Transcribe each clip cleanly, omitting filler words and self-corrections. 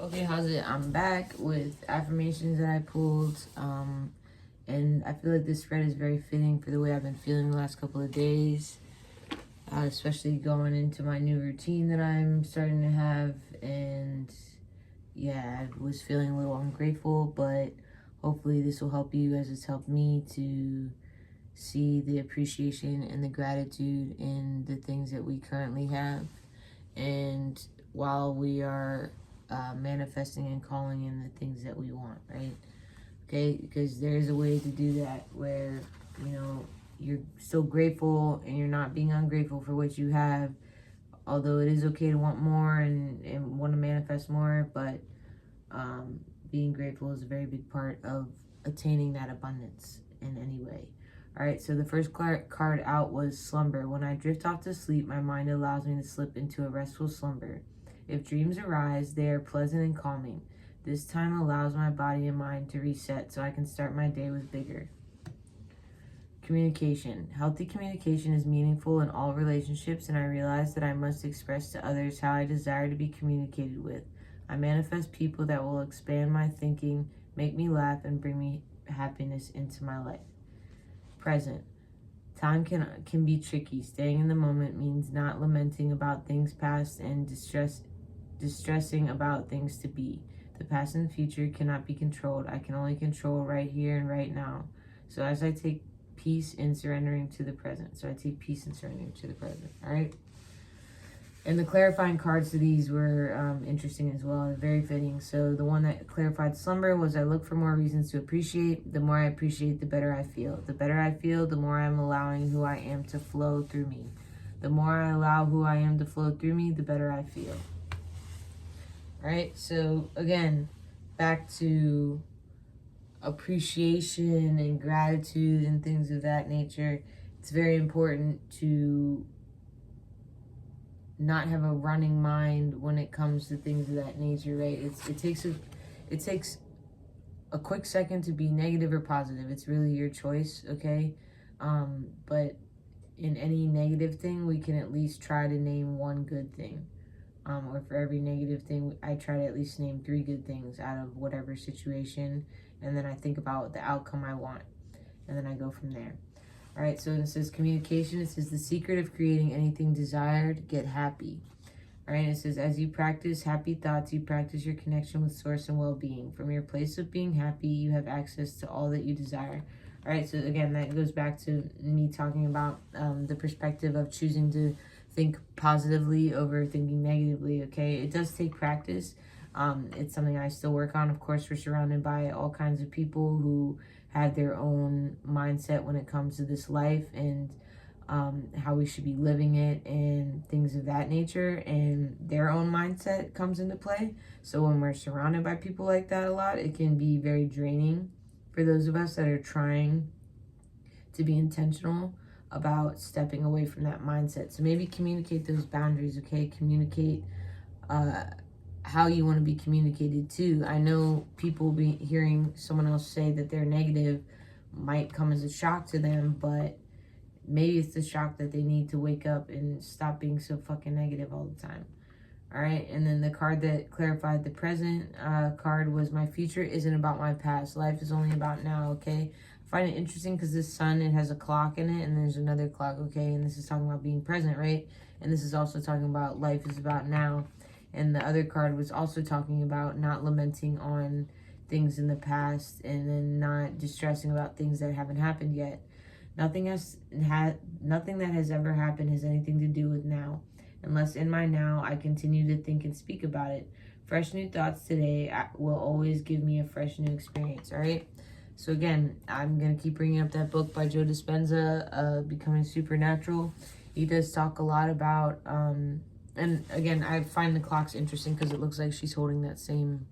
Okay, how's it? I'm back with affirmations that I pulled. And I feel like this spread is very fitting for the way I've been feeling the last couple of days, especially going into my new routine that I'm starting to have. And yeah, I was feeling a little ungrateful, but hopefully this will help you as it's helped me to see the appreciation and the gratitude in the things that we currently have. And while we are manifesting and calling in the things that we want, right? Okay, because there's a way to do that where, you're still grateful and you're not being ungrateful for what you have, although it is okay to want more and want to manifest more, but being grateful is a very big part of attaining that abundance in any way. All right, so the first card out was slumber. When I drift off to sleep, my mind allows me to slip into a restful slumber. If dreams arise, they are pleasant and calming. This time allows my body and mind to reset so I can start my day with vigor. Communication. Healthy communication is meaningful in all relationships, and I realize that I must express to others how I desire to be communicated with. I manifest people that will expand my thinking, make me laugh, and bring me happiness into my life. Present. Time can be tricky. Staying in the moment means not lamenting about things past and distressing about things to be. The past and future cannot be controlled. I can only control right here and right now. So as I take peace in surrendering to the present. So I take peace in surrendering to the present. All right. And the clarifying cards to these were interesting as well and very fitting. So the one that clarified slumber was I look for more reasons to appreciate. The more I appreciate, the better I feel. The better I feel, the more I'm allowing who I am to flow through me. The more I allow who I am to flow through me, the better I feel. All right. So again, back to appreciation and gratitude and things of that nature. It's very important to not have a running mind when it comes to things of that nature, right? It takes a quick second to be negative or positive. It's really your choice, okay? But in any negative thing, we can at least try to name one good thing. Or for every negative thing, I try to at least name 3 good things out of whatever situation, and then I think about the outcome I want, and then I go from there. All right, so it says communication. It says the secret of creating anything desired, get happy. All right, it says as you practice happy thoughts, you practice your connection with source and well-being. From your place of being happy, you have access to all that you desire. All right, so again, that goes back to me talking about the perspective of choosing to think positively over thinking negatively, okay? It does take practice. It's something I still work on. Of course, we're surrounded by all kinds of people who have their own mindset when it comes to this life and how we should be living it and things of that nature, and their own mindset comes into play. So when we're surrounded by people like that a lot, it can be very draining for those of us that are trying to be intentional about stepping away from that mindset. So maybe communicate those boundaries, okay? Communicate how you want to be communicated to. I know people hearing someone else say that they're negative might come as a shock to them, but maybe it's the shock that they need to wake up and stop being so fucking negative all the time. All right, and then the card that clarified the present card was my future isn't about my past. Life is only about now, okay? I find it interesting because this sun, it has a clock in it, and there's another clock, okay? And this is talking about being present, right? And this is also talking about life is about now. And the other card was also talking about not lamenting on things in the past and then not distressing about things that haven't happened yet. Nothing that has ever happened has anything to do with now. Unless in my now, I continue to think and speak about it. Fresh new thoughts today will always give me a fresh new experience, all right? So again, I'm going to keep bringing up that book by Joe Dispenza, Becoming Supernatural. He does talk a lot about, and again, I find the clocks interesting because it looks like she's holding that same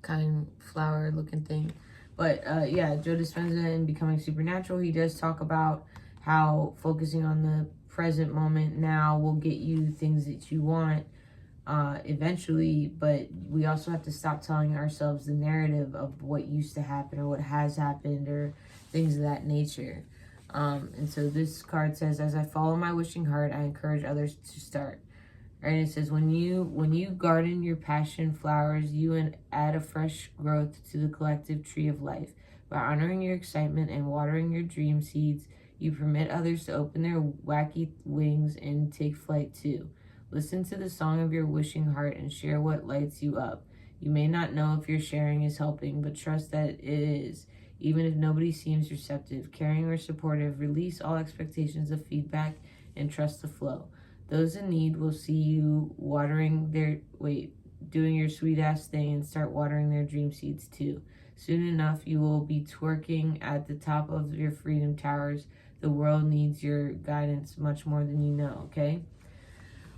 kind of flower looking thing. But yeah, Joe Dispenza in Becoming Supernatural, he does talk about how focusing on the present moment now will get you things that you want eventually, but we also have to stop telling ourselves the narrative of what used to happen or what has happened or things of that nature. And so this card says, as I follow my wishing heart, I encourage others to start. All right, it says, when you garden your passion flowers, you add a fresh growth to the collective tree of life. By honoring your excitement and watering your dream seeds, you permit others to open their wacky wings and take flight too. Listen to the song of your wishing heart and share what lights you up. You may not know if your sharing is helping, but trust that it is. Even if nobody seems receptive, caring, or supportive, release all expectations of feedback and trust the flow. Those in need will see you doing your sweet ass thing and start watering their dream seeds too. Soon enough, you will be twerking at the top of your freedom towers. The world needs your guidance much more than you know, okay?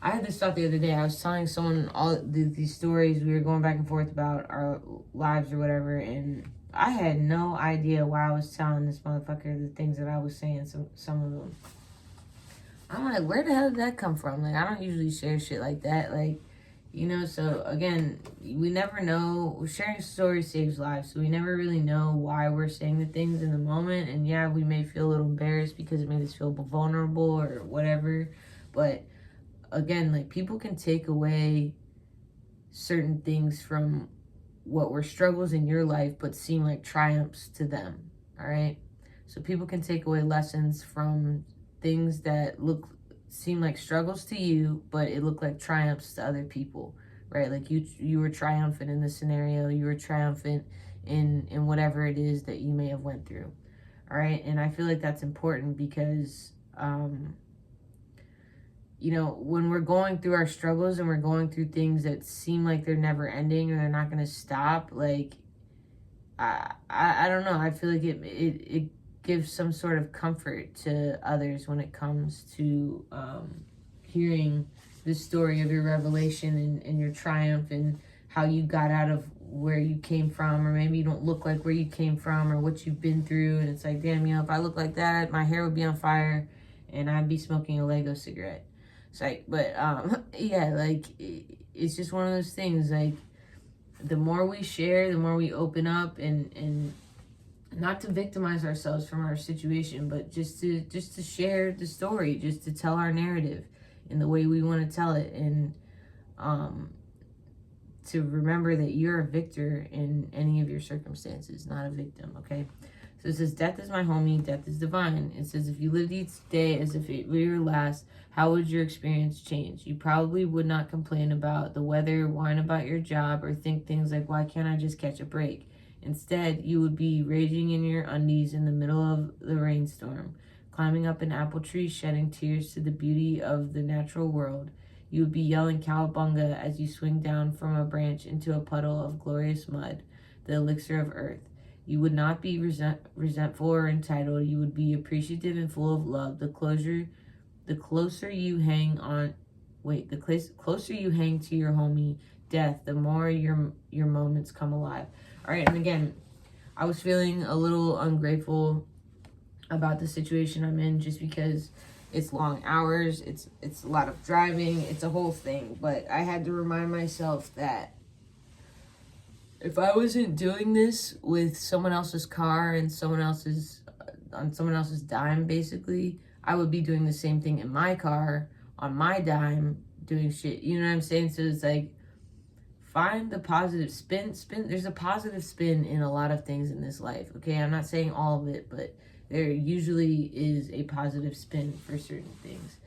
I had this thought the other day. I was telling someone all these stories. We were going back and forth about our lives or whatever, and I had no idea why I was telling this motherfucker the things that I was saying, some of them. I'm like, where the hell did that come from? Like, I don't usually share shit like that. Like, so again, we never know. Sharing stories saves lives. So we never really know why we're saying the things in the moment. And yeah, we may feel a little embarrassed because it made us feel vulnerable or whatever. But again, like, people can take away certain things from what were struggles in your life, but seem like triumphs to them. All right. So people can take away lessons from things that seem like struggles to you, but it looked like triumphs to other people, right? Like you were triumphant in this scenario, you were triumphant in whatever it is that you may have went through. All right. And I feel like that's important because when we're going through our struggles and we're going through things that seem like they're never ending or they're not going to stop, like I don't know, I feel like it gives some sort of comfort to others when it comes to hearing the story of your revelation and your triumph and how you got out of where you came from, or maybe you don't look like where you came from or what you've been through, and it's like, damn, if I look like that, my hair would be on fire and I'd be smoking a Lego cigarette. It's like, but yeah, like it's just one of those things. Like, the more we share, the more we open up, and not to victimize ourselves from our situation, but just to share the story, just to tell our narrative in the way we want to tell it, and to remember that you're a victor in any of your circumstances, not a victim, okay? So it says, death is my homie, death is divine. It says, if you lived each day as if it were your last, how would your experience change? You probably would not complain about the weather, whine about your job, or think things like, why can't I just catch a break? Instead, you would be raging in your undies in the middle of the rainstorm, climbing up an apple tree, shedding tears to the beauty of the natural world. You would be yelling cowabunga as you swing down from a branch into a puddle of glorious mud, the elixir of earth. You would not be resentful or entitled. You would be appreciative and full of love. The closer you hang to your homie, death, the more your moments come alive. All right, and again, I was feeling a little ungrateful about the situation I'm in just because it's long hours, it's a lot of driving, it's a whole thing. But I had to remind myself that if I wasn't doing this with someone else's car and on someone else's dime, basically, I would be doing the same thing in my car on my dime, doing shit. You know what I'm saying? So it's like, find the positive spin. There's a positive spin in a lot of things in this life. Okay, I'm not saying all of it, but there usually is a positive spin for certain things.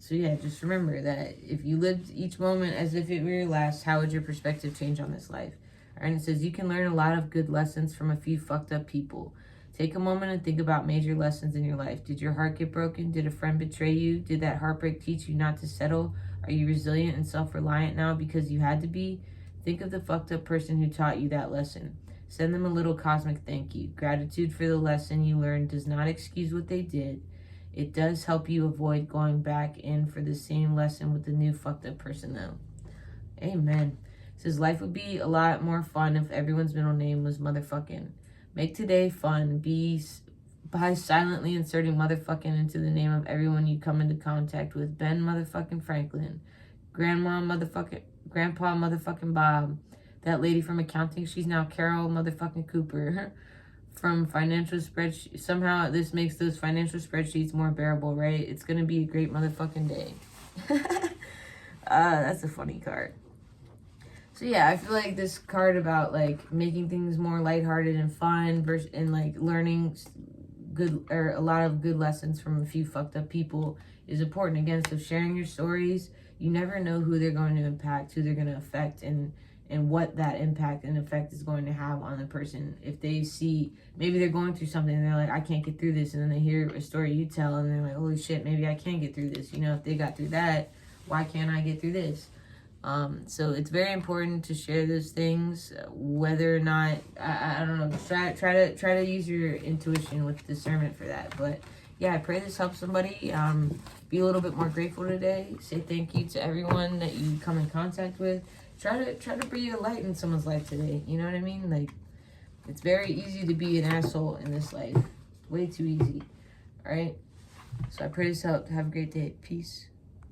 So yeah, just remember that if you lived each moment as if it were your last, how would your perspective change on this life? All right, and it says, you can learn a lot of good lessons from a few fucked up people. Take a moment and think about major lessons in your life. Did your heart get broken? Did a friend betray you? Did that heartbreak teach you not to settle? Are you resilient and self-reliant now because you had to be? Think of the fucked up person who taught you that lesson. Send them a little cosmic thank you. Gratitude for the lesson you learned does not excuse what they did. It does help you avoid going back in for the same lesson with the new fucked up person though. Amen. It says, life would be a lot more fun if everyone's middle name was motherfucking. Make today fun. By silently inserting motherfucking into the name of everyone you come into contact with. Ben motherfucking Franklin. Grandpa motherfucking Bob. That lady from accounting, she's now Carol motherfucking Cooper. From financial spreadsheets. Somehow this makes those financial spreadsheets more bearable, right? It's going to be a great motherfucking day. That's a funny card. So yeah, I feel like this card about like making things more lighthearted and fun versus and like learning good or a lot of good lessons from a few fucked up people is important. Again, so sharing your stories, you never know who they're going to impact, who they're going to affect, and what that impact and effect is going to have on the person. If they see maybe they're going through something and they're like, I can't get through this, and then they hear a story you tell and they're like, holy shit, maybe I can get through this. You know, if they got through that, why can't I get through this? So it's very important to share those things, whether or not I don't know. Try to use your intuition with discernment for that. But yeah, I pray this helps somebody. Be a little bit more grateful today. Say thank you to everyone that you come in contact with. Try to breathe a light in someone's life today. You know what I mean? Like, it's very easy to be an asshole in this life. Way too easy. All right. So I pray this helped. Have a great day. Peace.